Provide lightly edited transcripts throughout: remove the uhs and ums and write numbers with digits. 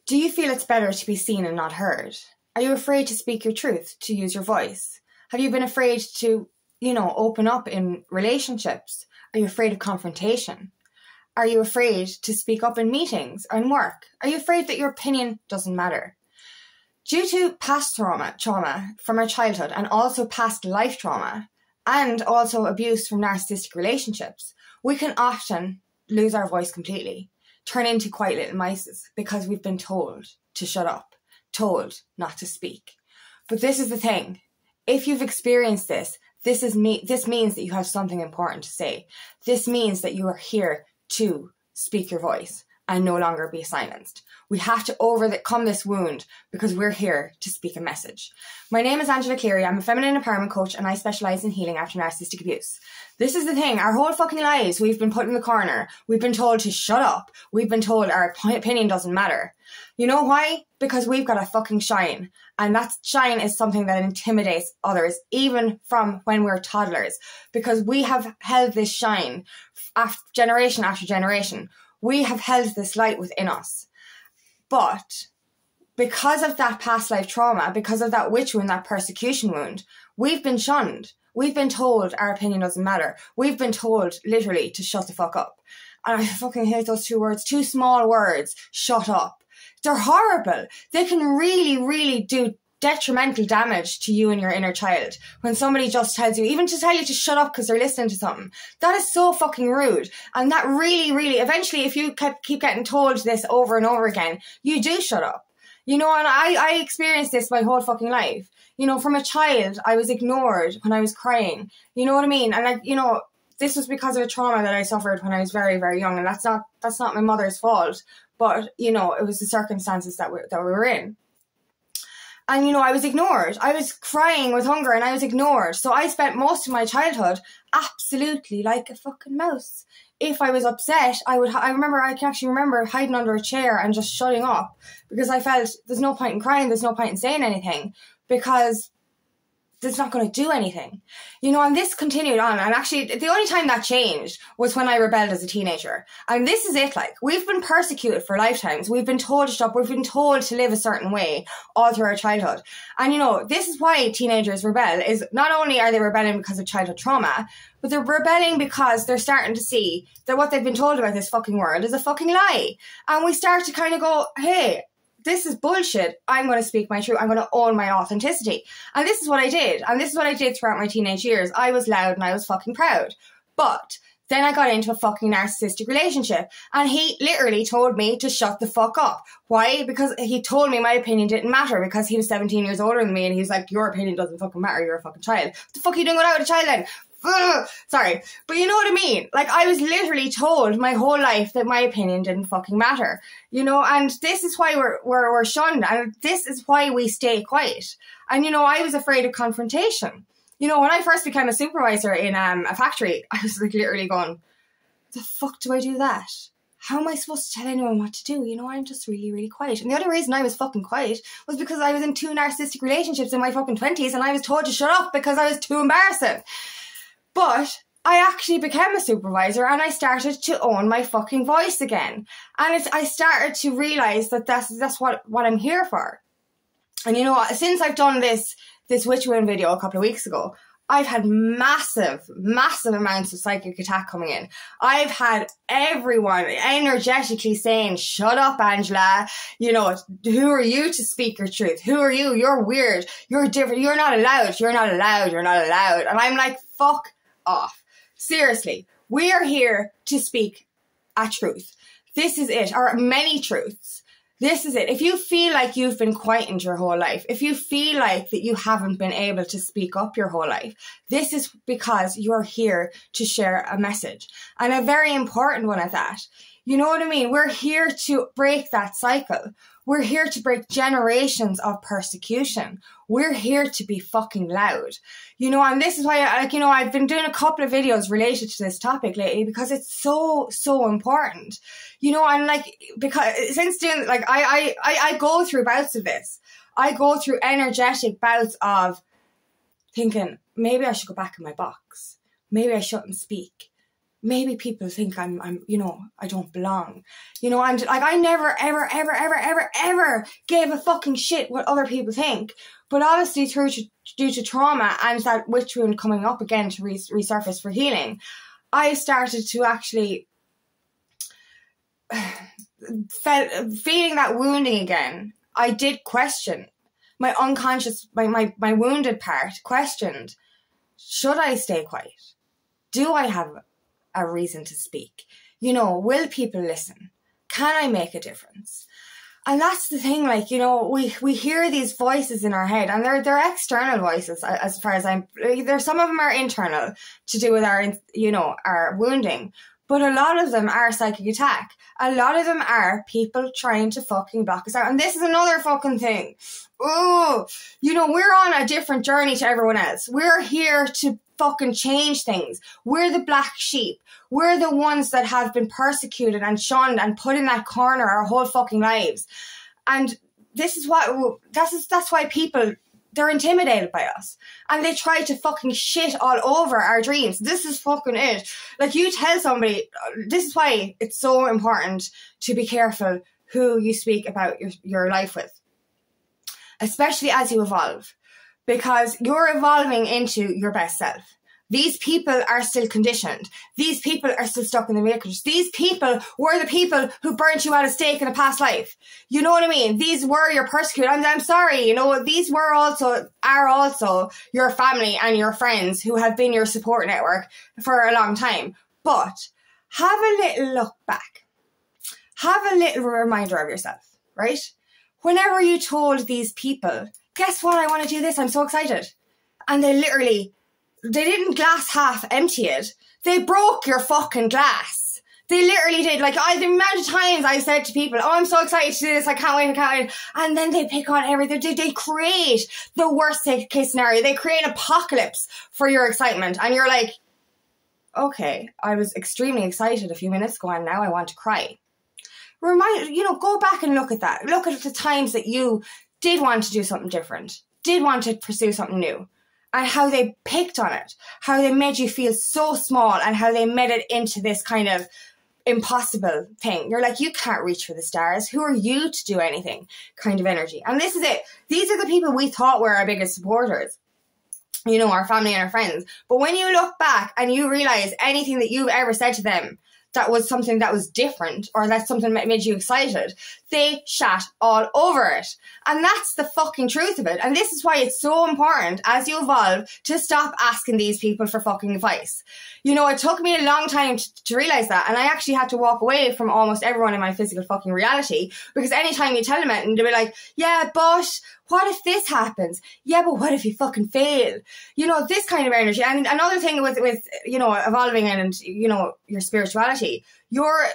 Do you feel it's better to be seen and not heard? Are you afraid to speak your truth, to use your voice? Have you been afraid to, open up in relationships? Are you afraid of confrontation? Are you afraid to speak up in meetings or in work? Are you afraid that your opinion doesn't matter? Due to past trauma from our childhood and also past life trauma and also abuse from narcissistic relationships, we can often lose our voice completely, turn into quiet little mices because we've been told to shut up, told not to speak. But this is the thing. If you've experienced this, this means that you have something important to say. This means that you are here to speak your voice and no longer be silenced. We have to overcome this wound because we're here to speak a message. My name is Angela Cleary. I'm a feminine empowerment coach and I specialise in healing after narcissistic abuse. This is the thing. Our whole fucking lives, we've been put in the corner. We've been told to shut up. We've been told our opinion doesn't matter. You know why? Because we've got a fucking shine. And that shine is something that intimidates others, even from when we're toddlers. Because we have held this shine generation after generation. We have held this light within us. But because of that past life trauma, because of that witch wound, that persecution wound, we've been shunned. We've been told our opinion doesn't matter. We've been told literally to shut the fuck up. And I fucking hate those two words, two small words, shut up. They're horrible. They can really, really do detrimental damage to you and your inner child. When somebody just tells you, even to tell you to shut up because they're listening to something, that is so fucking rude. And that really, really, eventually, if you keep getting told this over and over again, you do shut up. And I experienced this my whole fucking life. From a child, I was ignored when I was crying. You know what I mean? And this was because of a trauma that I suffered when I was very, very young. And that's not my mother's fault. But, it was the circumstances that we were in. And, I was ignored. I was crying with hunger and I was ignored. So I spent most of my childhood absolutely like a fucking mouse. If I was upset, I can actually remember hiding under a chair and just shutting up because I felt there's no point in crying. There's no point in saying anything because it's not going to do anything. And this continued on. And actually, the only time that changed was when I rebelled as a teenager. And this is it, we've been persecuted for lifetimes. We've been told to stop. We've been told to live a certain way all through our childhood. And, this is why teenagers rebel, is not only are they rebelling because of childhood trauma, but they're rebelling because they're starting to see that what they've been told about this fucking world is a fucking lie. And we start to kind of go, hey, this is bullshit. I'm going to speak my truth. I'm going to own my authenticity. And this is what I did. And this is what I did throughout my teenage years. I was loud and I was fucking proud. But then I got into a fucking narcissistic relationship. And he literally told me to shut the fuck up. Why? Because he told me my opinion didn't matter because he was 17 years older than me. And he was like, your opinion doesn't fucking matter. You're a fucking child. What the fuck are you doing going out with a child then? Sorry, but you know what I mean? I was literally told my whole life that my opinion didn't fucking matter, and this is why we're shunned, and this is why we stay quiet. And, I was afraid of confrontation. When I first became a supervisor in a factory, I was literally going, the fuck do I do that? How am I supposed to tell anyone what to do? I'm just really, really quiet. And the other reason I was fucking quiet was because I was in 2 narcissistic relationships in my fucking 20s and I was told to shut up because I was too embarrassing. But I actually became a supervisor and I started to own my fucking voice again. And I started to realise that that's what I'm here for. And since I've done this witch wound video a couple of weeks ago, I've had massive, massive amounts of psychic attack coming in. I've had everyone energetically saying, shut up, Angela. Who are you to speak your truth? Who are you? You're weird. You're different. You're not allowed. You're not allowed. You're not allowed. And I'm like, fuck off. Seriously, we are here to speak a truth. This is it, or many truths. This is it. If you feel like you've been quietened your whole life, if you feel like that you haven't been able to speak up your whole life, this is because you're here to share a message, and a very important one at that. You know what I mean? We're here to break that cycle. We're here to break generations of persecution. We're here to be fucking loud. And this is why, I've been doing a couple of videos related to this topic lately because it's so, so important. And because since doing, I go through bouts of this. I go through energetic bouts of thinking, maybe I should go back in my box. Maybe I shouldn't speak. maybe people think I'm, you know, I don't belong, you know, and like I never, ever gave a fucking shit what other people think. But obviously due to trauma and that witch wound coming up again to resurface for healing, I started to actually feeling that wounding again. I did question my unconscious, my wounded part questioned, should I stay quiet? Do I have a reason to speak? You know, will people listen? Can I make a difference? And that's the thing, like, you know, we hear these voices in our head, and they're external voices as far as there's some of them are internal to do with our, you know, our wounding, but a lot of them are psychic attack. A lot of them are people trying to fucking block us out. And this is another fucking thing. Oh, you know, we're on a different journey to everyone else. We're here to fucking change things. We're the black sheep. We're the ones that have been persecuted and shunned and put in that corner our whole fucking lives. And this is what, that's why people, they're intimidated by us. And they try to fucking shit all over our dreams. This is fucking it. Like, you tell somebody, this is why it's so important to be careful who you speak about your life with. Especially as you evolve. Because you're evolving into your best self. These people are still conditioned. These people are still stuck in the matrix. These people were the people who burnt you at a stake in a past life. You know what I mean? These were your persecutors. I'm sorry, you know, these are also your family and your friends who have been your support network for a long time. But have a little look back. Have a little reminder of yourself, right? Whenever you told these people, guess what, I want to do this, I'm so excited. And they didn't glass half empty it. They broke your fucking glass. They literally did. Like, the amount of times I said to people, oh, I'm so excited to do this, I can't wait. And then they pick on everything. They create the worst case scenario. They create an apocalypse for your excitement. And you're like, okay, I was extremely excited a few minutes ago and now I want to cry. Go back and look at that. Look at the times that you did want to do something different, did want to pursue something new, and how they picked on it, how they made you feel so small, and how they made it into this kind of impossible thing. You're like, you can't reach for the stars. Who are you to do anything kind of energy? And this is it. These are the people we thought were our biggest supporters. You know, our family and our friends. But when you look back and you realize anything that you've ever said to them that was something that was different, or that's something that made you excited, they shat all over it. And that's the fucking truth of it. And this is why it's so important as you evolve to stop asking these people for fucking advice. You know, it took me a long time to realize that. And I actually had to walk away from almost everyone in my physical fucking reality, because anytime you tell them it and they'll be like, yeah, but what if this happens? Yeah, but what if you fucking fail? You know, this kind of energy. And another thing with you know, evolving and, you know, your spirituality, you're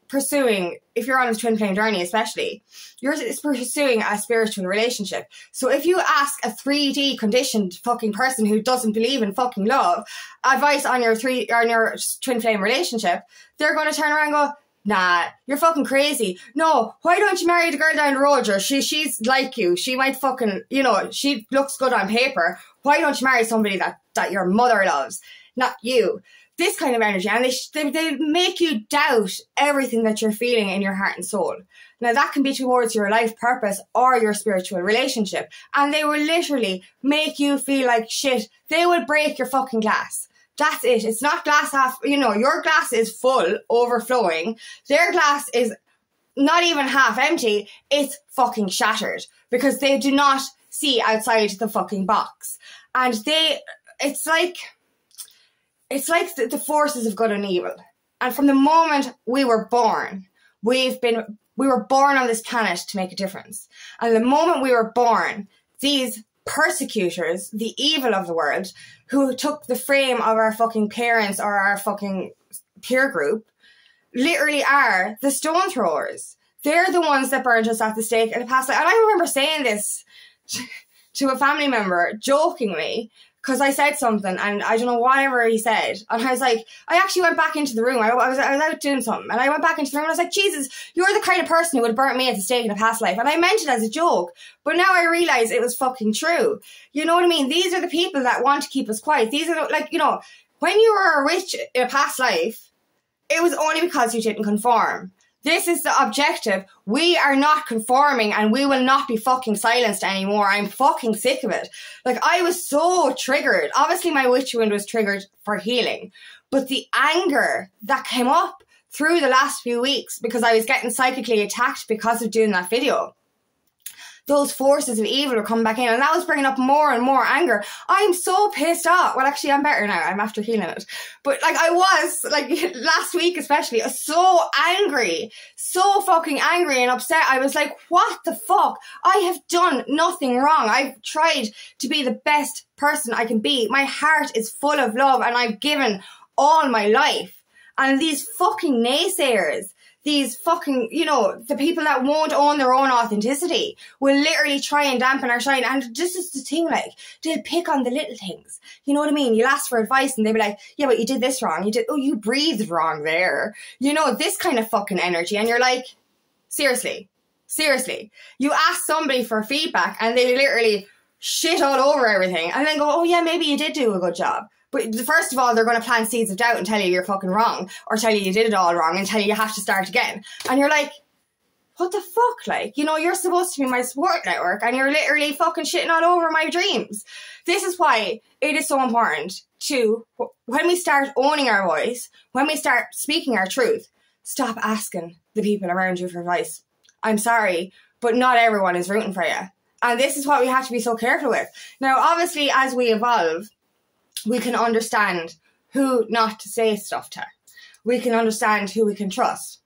pursuing, if you're on a twin flame journey especially, you're pursuing a spiritual relationship. So if you ask a 3D conditioned fucking person who doesn't believe in fucking love advice on your twin flame relationship, they're going to turn around and go, nah, you're fucking crazy. No, why don't you marry the girl down the road? She's like you. She might fucking, you know, she looks good on paper. Why don't you marry somebody that your mother loves, not you? This kind of energy. And they make you doubt everything that you're feeling in your heart and soul. Now, that can be towards your life purpose or your spiritual relationship. And they will literally make you feel like shit. They will break your fucking glass. That's it. It's not glass half, you know, your glass is full, overflowing. Their glass is not even half empty. It's fucking shattered because they do not see outside the fucking box. And it's like the forces of good and evil. And from the moment we were born, we were born on this planet to make a difference. And the moment we were born, these persecutors, the evil of the world, who took the frame of our fucking parents or our fucking peer group, literally are the stone throwers. They're the ones that burned us at the stake in the past life. And I remember saying this to a family member jokingly, because I said something and I don't know whatever he said. And I was like, I actually went back into the room. I was out doing something. And I went back into the room and I was like, Jesus, you're the kind of person who would have burnt me at the stake in a past life. And I meant it as a joke. But now I realize it was fucking true. You know what I mean? These are the people that want to keep us quiet. These are like, you know, when you were a witch in a past life, it was only because you didn't conform. This is the objective. We are not conforming and we will not be fucking silenced anymore. I'm fucking sick of it. Like, I was so triggered. Obviously, my witch wound was triggered for healing. But the anger that came up through the last few weeks, because I was getting psychically attacked because of doing that video, those forces of evil were coming back in, and that was bringing up more and more anger. I'm so pissed off. Well, actually, I'm better now. I'm after healing it. But, like, I was, like, last week especially, so angry. So fucking angry and upset. I was like, what the fuck? I have done nothing wrong. I've tried to be the best person I can be. My heart is full of love, and I've given all my life. And these fucking naysayers, these fucking, you know, the people that won't own their own authenticity will literally try and dampen our shine. And just as the thing, like, they'll pick on the little things. You know what I mean? You'll ask for advice and they'll be like, yeah, but you did this wrong. You breathed wrong there. You know, this kind of fucking energy. And you're like, seriously. You ask somebody for feedback and they literally shit all over everything and then go, oh yeah, maybe you did do a good job. But first of all, they're going to plant seeds of doubt and tell you you're fucking wrong, or tell you did it all wrong and tell you have to start again. And you're like, what the fuck? Like, you know, you're supposed to be my support network and you're literally fucking shitting all over my dreams. This is why it is so important to, when we start owning our voice, when we start speaking our truth, stop asking the people around you for advice. I'm sorry, but not everyone is rooting for you. And this is what we have to be so careful with. Now, obviously, as we evolve, we can understand who not to say stuff to. We can understand who we can trust.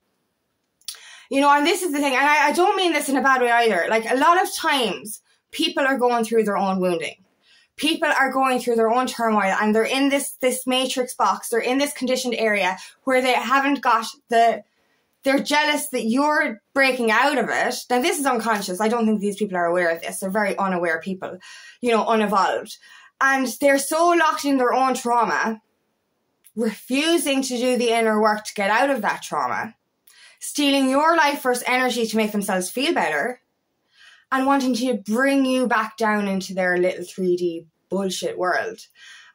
You know, and this is the thing, and I don't mean this in a bad way either. Like, a lot of times, people are going through their own wounding. People are going through their own turmoil, and they're in this matrix box. They're in this conditioned area where they haven't got they're jealous that you're breaking out of it. Now, this is unconscious. I don't think these people are aware of this. They're very unaware people, you know, unevolved. And they're so locked in their own trauma, refusing to do the inner work to get out of that trauma, stealing your life force energy to make themselves feel better, and wanting to bring you back down into their little 3D bullshit world.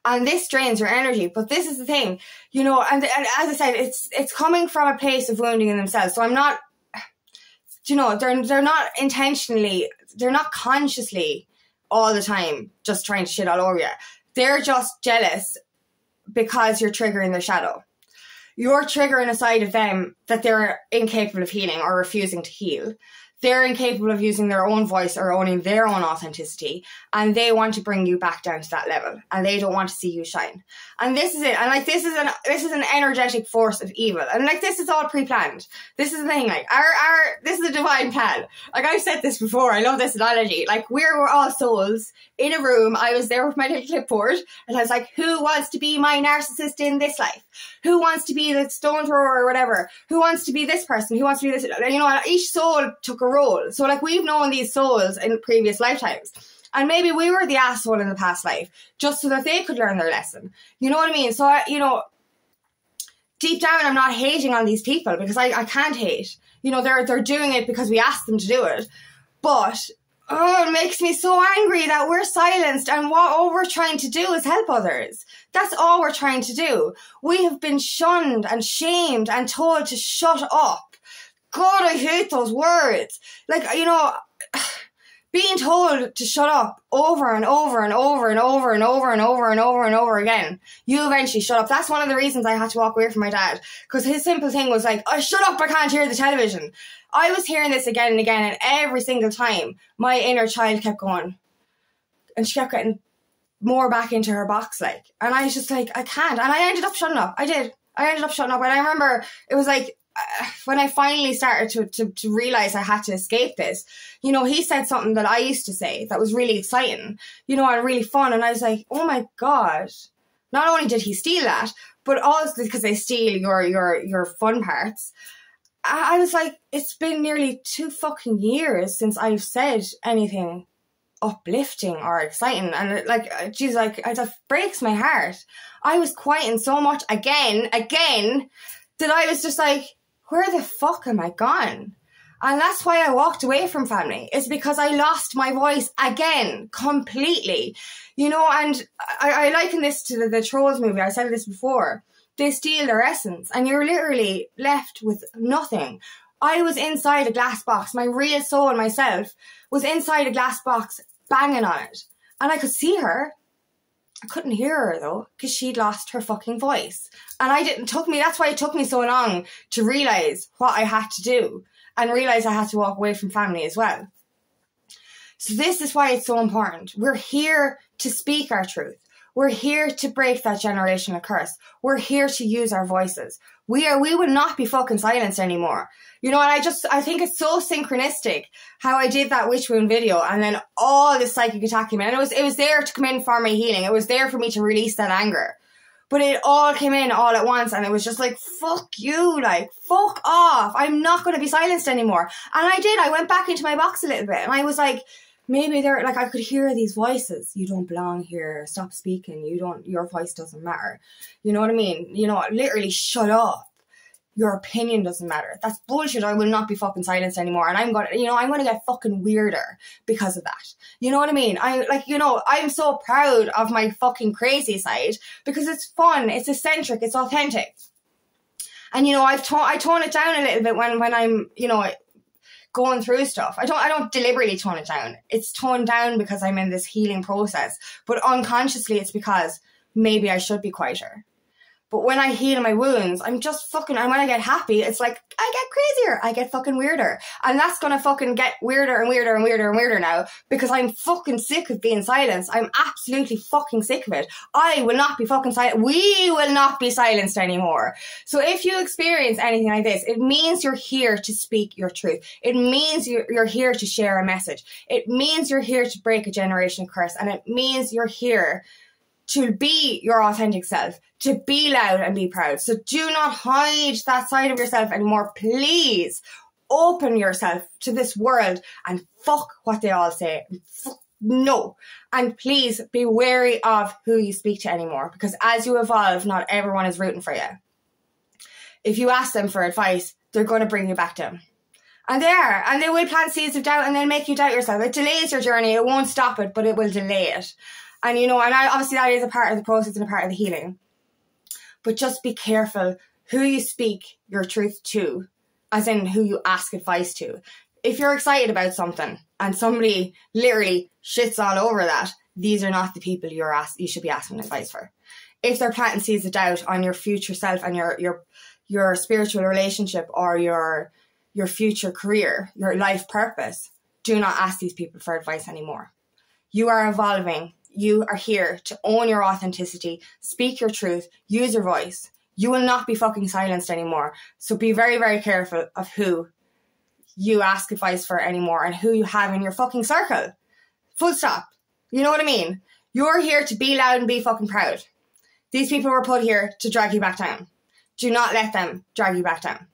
And this drains your energy. But this is the thing, you know, and as I said, it's coming from a place of wounding in themselves. So I'm not, you know, they're not intentionally, they're not consciously all the time just trying to shit all over you. They're just jealous because you're triggering their shadow. You're triggering a side of them that they're incapable of healing or refusing to heal. They're incapable of using their own voice or owning their own authenticity, and they want to bring you back down to that level, and they don't want to see you shine. And this is it. And like, this is an energetic force of evil, and like, this is all pre-planned. This is the thing. Like, this is a divine plan. Like, I've said this before. I love this analogy. Like, we're all souls in a room. I was there with my little clipboard, and I was like, who wants to be my narcissist in this life? Who wants to be the stone thrower or whatever? Who wants to be this person? Who wants to be this? You know, each soul took a role. So, like, we've known these souls in previous lifetimes. And maybe we were the asshole in the past life, just so that they could learn their lesson. You know what I mean? So, you know, deep down, I'm not hating on these people, because I can't hate. You know, they're doing it because we asked them to do it. But, oh, it makes me so angry that we're silenced, and all we're trying to do is help others. That's all we're trying to do. We have been shunned and shamed and told to shut up. God, I hate those words. Like, you know, being told to shut up over and over and over and over and over and over and over and over again, you eventually shut up. That's one of the reasons I had to walk away from my dad, because his simple thing was like, oh, shut up, I can't hear the television. I was hearing this again and again, and every single time my inner child kept going, and she kept getting more back into her box, like, and I was just like, I can't. And I ended up shutting up. I ended up shutting up. And I remember it was like, when I finally started to realize I had to escape this, you know, he said something that I used to say that was really exciting, you know, and really fun. And I was like, oh my God, not only did he steal that, but also because they steal your fun parts. I was like, it's been nearly 2 fucking years since I've said anything uplifting or exciting. And like, geez, like, that breaks my heart. I was quieting so much again, that I was just like, where the fuck am I gone? And that's why I walked away from family. It's because I lost my voice again, completely. You know, and I liken this to the Trolls movie. I said this before. they steal their essence, and you're literally left with nothing. I was inside a glass box. My real soul, myself, was inside a glass box banging on it. And I could see her. I couldn't hear her though, because she'd lost her fucking voice. And that's why it took me so long to realise what I had to do and realise I had to walk away from family as well. So this is why it's so important. We're here to speak our truth. We're here to break that generational curse. We're here to use our voices. We will not be fucking silenced anymore. You know, and I think it's so synchronistic how I did that witch wound video, and then all this psychic attack came in. And it was there to come in for my healing. It was there for me to release that anger. But it all came in all at once, and it was just like, fuck you, like, fuck off. I'm not going to be silenced anymore. And I went back into my box a little bit, and I was like, maybe they're like, I could hear these voices. You don't belong here. Stop speaking. Your voice doesn't matter. You know what I mean? You know, literally shut up. Your opinion doesn't matter. That's bullshit. I will not be fucking silenced anymore. And I'm going to get fucking weirder because of that. You know what I mean? I'm so proud of my fucking crazy side because it's fun. It's eccentric. It's authentic. And, you know, I tone it down a little bit when I'm, you know, going through stuff. I don't deliberately tone it down. It's toned down because I'm in this healing process. But unconsciously, it's because maybe I should be quieter. But when I heal my wounds, I'm just fucking, and when I get happy, it's like, I get crazier. I get fucking weirder. And that's gonna fucking get weirder and weirder and weirder and weirder now because I'm fucking sick of being silenced. I'm absolutely fucking sick of it. I will not be fucking silenced. We will not be silenced anymore. So if you experience anything like this, it means you're here to speak your truth. It means you're here to share a message. It means you're here to break a generation curse. And it means you're here to be your authentic self, to be loud and be proud. So do not hide that side of yourself anymore. Please open yourself to this world and fuck what they all say. No. And please be wary of who you speak to anymore, because as you evolve, not everyone is rooting for you. If you ask them for advice, they're going to bring you back down. And they will plant seeds of doubt and they'll make you doubt yourself. It delays your journey. It won't stop it, but it will delay it. And, you know, obviously that is a part of the process and a part of the healing. But just be careful who you speak your truth to, as in who you ask advice to. If you're excited about something and somebody literally shits all over that, these are not the people you should be asking advice for. If they're planting seeds of doubt on your future self and your spiritual relationship or your future career, your life purpose, do not ask these people for advice anymore. You are evolving. You are here to own your authenticity, speak your truth, use your voice. You will not be fucking silenced anymore. So be very, very careful of who you ask advice for anymore and who you have in your fucking circle. Full stop. You know what I mean? You're here to be loud and be fucking proud. These people were put here to drag you back down. Do not let them drag you back down.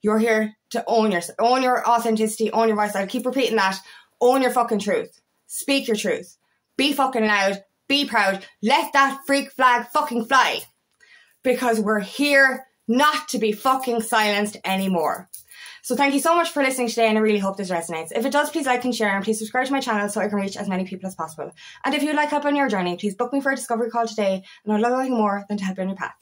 You're here to own your authenticity, own your voice. I'll keep repeating that. Own your fucking truth. Speak your truth. Be fucking loud. Be proud. Let that freak flag fucking fly. Because we're here not to be fucking silenced anymore. So thank you so much for listening today, and I really hope this resonates. If it does, please like and share, and please subscribe to my channel so I can reach as many people as possible. And if you'd like help on your journey, please book me for a discovery call today, and I'd love nothing more than to help you on your path.